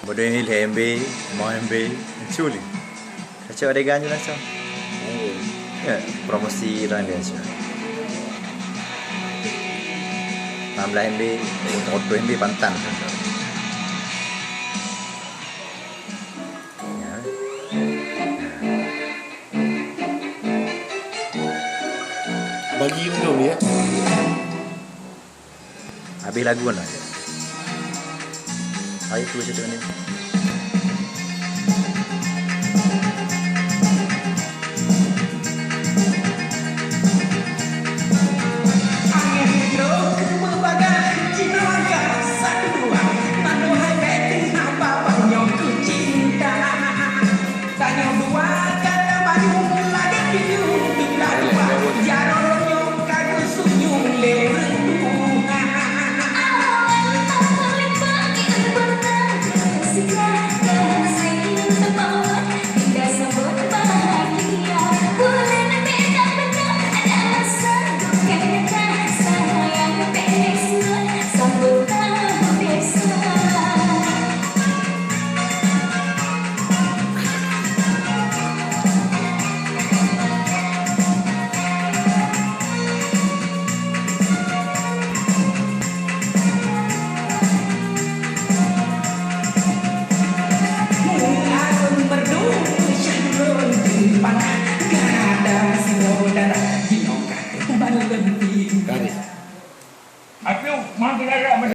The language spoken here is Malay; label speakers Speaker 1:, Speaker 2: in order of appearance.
Speaker 1: Bodoh ini MB, mau MB, culi. Kacau adegan je langsung. Ya, promosi orang dia je. 16 MB, untuk 20 MB pantan. Ya.
Speaker 2: Bagi minum ni ya.
Speaker 1: Habis lagu kan? Ayo tu cerita ni.